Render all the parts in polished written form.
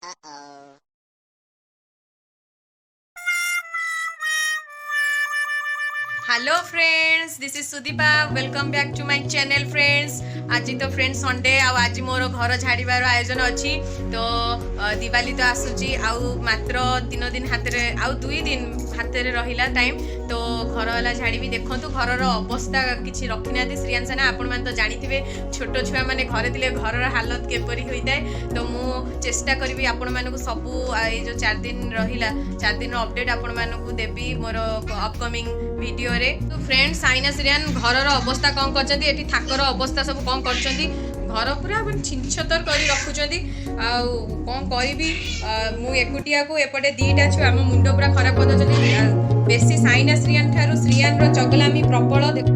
Hello friends, this is Sudipa. Welcome back to my channel friends. आज तो friends Sunday आज मोर घर झाड़बार आयोजन अच्छी। तो दिवाली तो आसूची आउ मात्र दिन हाथ में आउ 2 दिन हाथ में रहा टाइम। तो घर वाला झाड़ी भी देखूँ घर अवस्था किसी रखी ना श्रियांश ना आपण मैंने तो जानी छोट छुआ मैंने घरे थे घर हालत केपरी होता है। तो मु चेष्टा करी आपण मानक सबू ये जो 4 दिन रहा 4 दिन अपडेट आपण मानक देवी मोर अपकमिंग वीडियो रे। तो फ्रेंड्स साइना श्रियान घर अवस्था कौन कर थाकर अवस्था सब कौन कर घर पूरा छिनछतर कर रखुंट कौन करी मुकुटिया को एपटे 2टा छुआ आम मुंड पूरा खराब कर दे। बेसी साइना श्रियान ठारू श्रियान रो चगलामी प्रबल। देखो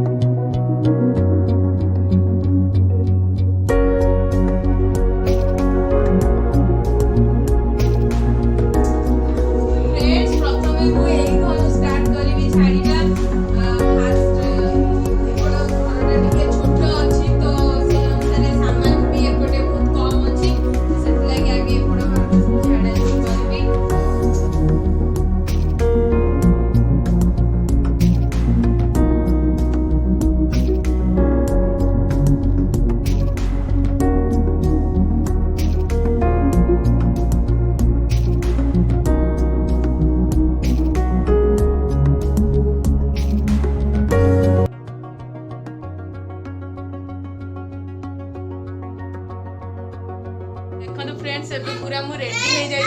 फ्रेंड्स एबे पूरा मु रेडी हो जाई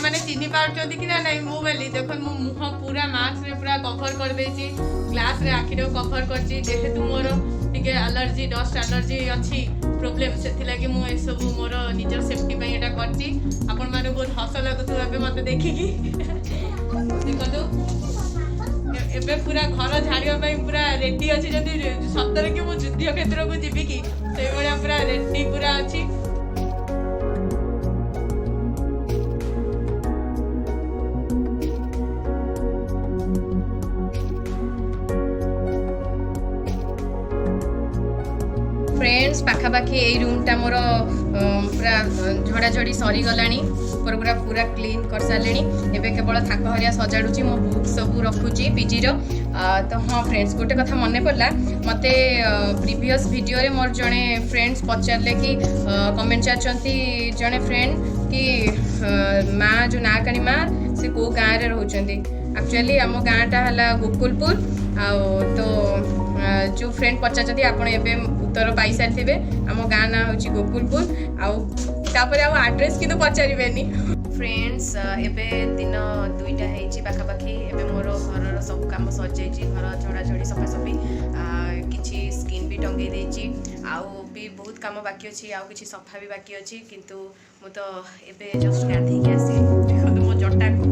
माने चिन्नी पाउछथि कि ना नहीं मु बेली देखो मु मुह पूरा मास्क रे पूरा कवर कर देछि। ग्लास रे आखि रे कवर करछि जेहेतु मोर टिके एलर्जी डस्ट एलर्जी अछि प्रॉब्लम सेथि लागि मु ए सब मोर निजर सेफ्टी पई एटा करछि। आपण माने बहुत हस लागुथु एबे मते देखि कि देखो एबे पूरा घर झाड़िया पई पूरा रेडी अछि। जदि सतरे कि मु युद्ध क्षेत्र को जिबि कि सेइ बळिया पूरा रेडी पूरा अछि। फ्रेंड्स पाखापाखि यही रूमटा मोर पूरा झड़ाझड़ी सरीगला ऊपर पूरा पूरा क्लीन कर सारे। एवं केवल थाक हरिया सजाड़ुची मो बुक सब रखुची पीजीर। तो हाँ फ्रेंड्स गोटे कथा मन पड़ा मत प्रीवियस वीडियो रे मोर जड़े फ्रेंड्स पचारे कि कमेंट चाहती जड़े फ्रेंड कि माँ जो नाकानी माँ से कौ गाँव में रोचती। एक्चुअली आम गाँटा है गोकुलपुर। तो जो फ्रेंड पचार आप उत्तर पाई सारी थे आम गाँ ना हूँ गोकुलपुर आउे आड्रेस कि पचारे फ्रेंड्स। एबे दिन 2टा पाखापाखि एबे मोर घर सब कम सर जाइए। घर झड़ाझड़ी सफासफी किसी स्किन भी टंगे देछि आउ भी बहुत काम बाकी अच्छी आउ किसी सफा भी बाकी अच्छी किंतु मु तो एबे जस्ट गाधे आसी देखो मो जटा को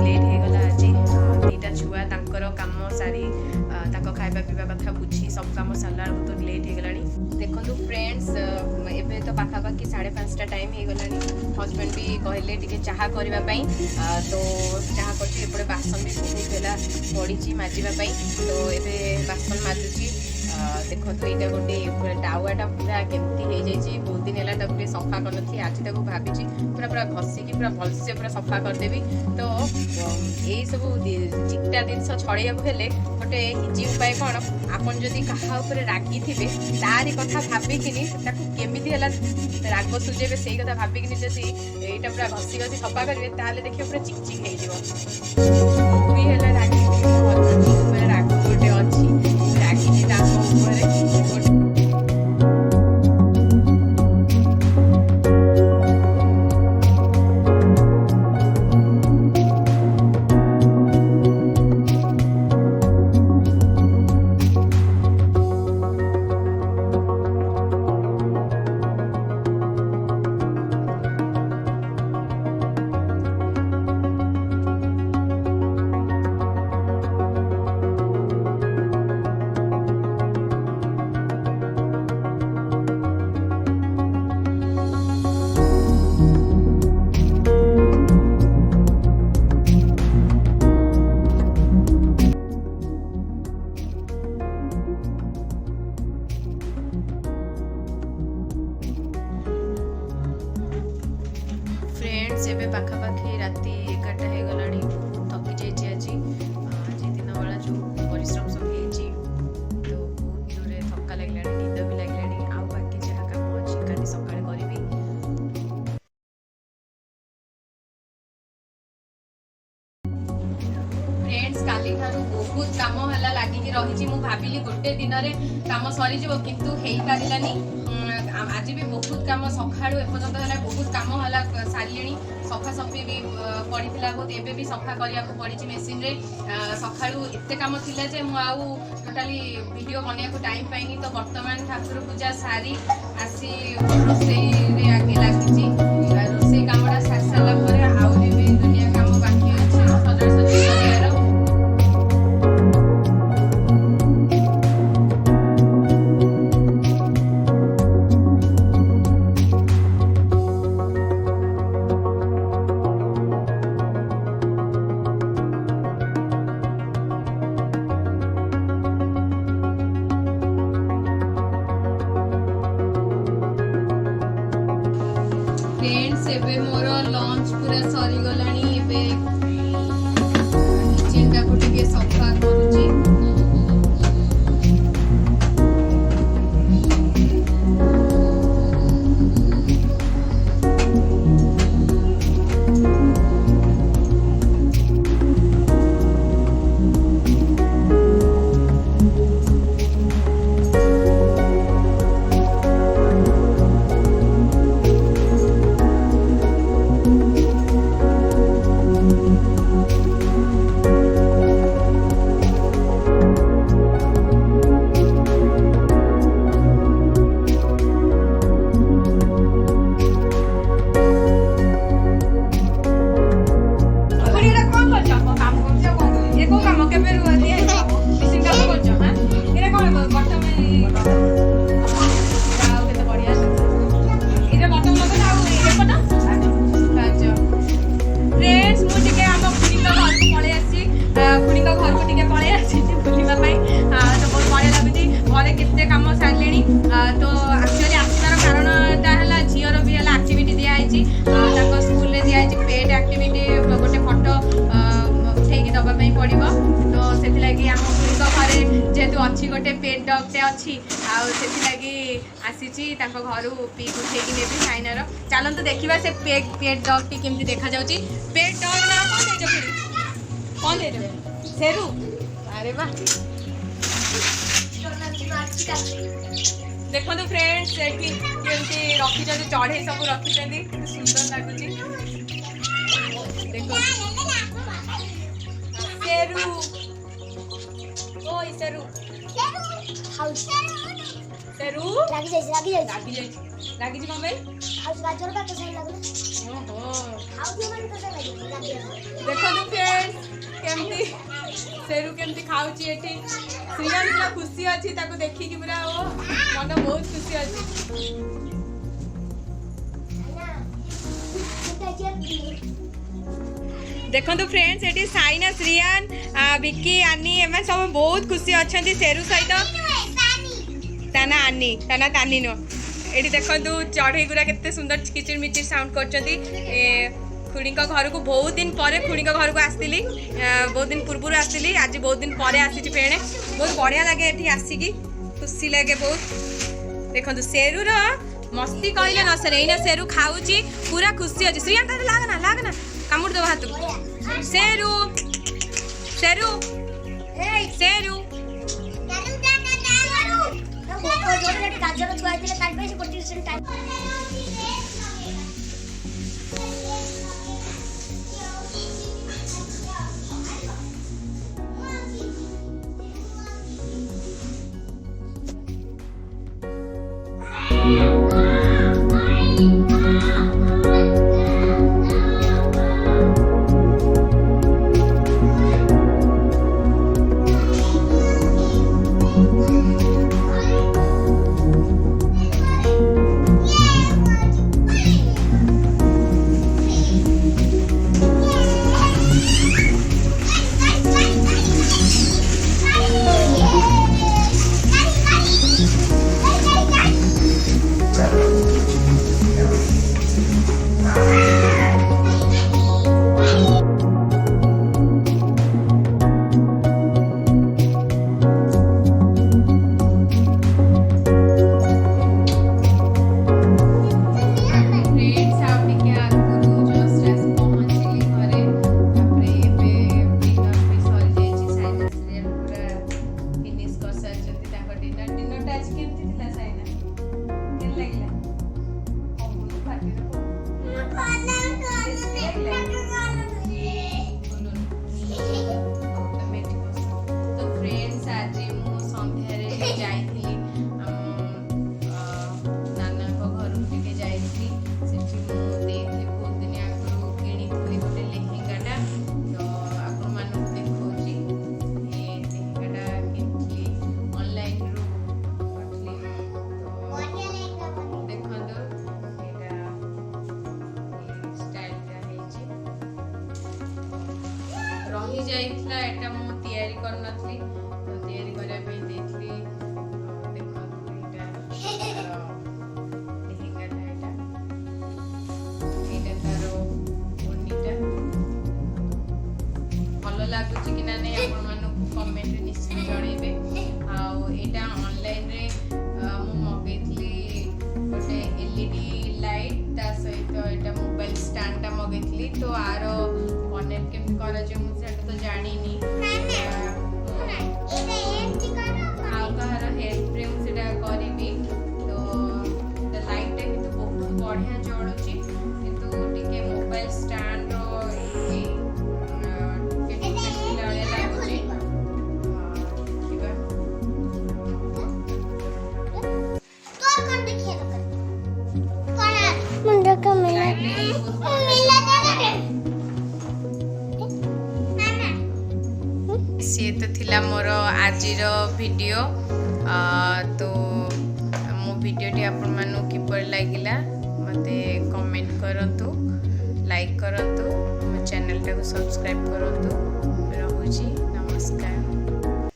लेट हो गला। आज 2टा छुआ तांकर काम सारी खाଇବା पीवा कथा बुझी सब काम सारा तो लेट हो गलानी। देखो फ्रेंड्स एबे तो पाखापाखि 5:30 टाइम हो गलानी। हजबैंड भी कहले टिके चाहा करने तो चाहा करपटे बासन भी बहुत पड़ी माजिबा। तो एबे बासन माजुची। देखो तो यहाँ गोटे टावाटा पूरा केमती हो जाए बहुत दिन है सफा कर नी आज तक भाभी पूरा पूरा घसिकी पूरा भलसे पूरा सफा करदेवी। तो यही सब चिकटा जिनस छड़े हेले गोटे इजी उपाय कौन आपन जदि कहा रागी थे तारी कथा भाविकी केमी राग सुझेबे से कथा भाविकी जदि यहाँ पूरा घसी घसी सफा करेंगे ताले देखिए पूरा चिकचिक हो रागी राग गोटे अच्छी रागी फ्रेंड्स एबे पाखापाखि राति 11टा हो गलानी थकी जाइए आज दिन बेला जो परिश्रम सब होती तो बहुत जोरे थका लगे निद भी लगे आउ बाकी जहाँ कम अच्छी काली सका करी फ्रेंड्स काली ठारू बहुत काम है लगिकी रही भाविली गोटे दिन में कम सरी किंतु हो पारानी आज भी बहुत कम सका एपर्तंत है बहुत कम है सारे सफा सफी भी पड़ा बहुत एवं भी सफा करने को पड़ी मेसीन रे सका एत कम थी जे मुझे टोटाली वीडियो बनने टाइम पाइनी तो बर्तमान ठाकुर पूजा सारी आसी रोषे आगे लगी रोषे कमटा सारी सारापर आहरी भी दुनिया कम बाकी अच्छे सजा सजी कर फ्रेंड्स एबे मोर लंच पूरा सरी गलानी एबे किचन टा को टिके सफा करूची केते कम सारे तो एक्चुअली आसार कारणटा है झीर भी है आक्टिविटी दिखाई स्कूल में दिखाई पेट आक्टिविटी गोटे फटो उठे दवाई पड़ो तो से आम घरे जेहेतु अच्छी गोटे पेट डगटे अच्छी आगी आसी घर पी उठे ने साइनार चलते देखा से पेट डग टी केमती देखा जाऊँगी पेट डग ना कौन दे सेरू अरे वाह देखो तो फ्रेंड्स केमती रखी चढ़े सब रखी सुंदर लगुच देखो सेरू ओय सेरू सेरू लागी कौन भाई देखो तो फ्रेंड्स केमती सेरू केमती खाऊची एठी श्रीयान पूरा खुशी अच्छी ताको देखी कि पूरा वो मन बहुत खुशी अच्छी देखो तो फ्रेंड्स एठी साइना श्रीयान विक्की आनी एम सब बहुत खुशी अच्छा सेरू सहित ताना आनी ताना तानी नो एठी देखो चढ़ई गुरा केते सुंदर किचिर मिचिर साउंड कर खुड़ी घर को बहुत दिन पर खुड़ी घर को आसती बहुत दिन पूर्व आसती आज बहुत दिन पर आसी पेणे बहुत बढ़िया लगे ये आसिकी खुशी लगे बहुत देखो सेरू मस्ती कहले न सर एना सेरू खाऊची पूरा खुशी अच्छी श्रीयांत लागना कामुड़ दो हाथ सेरू सेरू सेरू स्टाइल टा हेची रही जाइतला एटा मु तयारी कर नथली तो तयारी करे पे देथली देखो एटा लेहेंगा टा एटा तारो ओनीटा भलो लागुची कि ना नहीं आपण मानु कमेंट रे निश्चय जणेबे आ एटा ऑनलाइन रे मु मगेथली गोटे एलईडी लाइट ता सहित एटा मोबाइल स्टैंड ता मगेथली तो आरो कनेक्ट केमति करा जे मु सेटा तो जानी नी आउ कहार हेल्प रे मु सेटा करिबी तो लाइट टा किंतु बहुत बढ़िया जळुची किंतु टिके मोबाइल स्टैंड रो सी तो थिला मोर आजिर वीडियो तो मो वीडियोटी आपण मानु किपर लागिला मते कमेंट करंतु लाइक करंतु मो चैनल टाको सब्सक्राइब करंतु रहूची नमस्कार।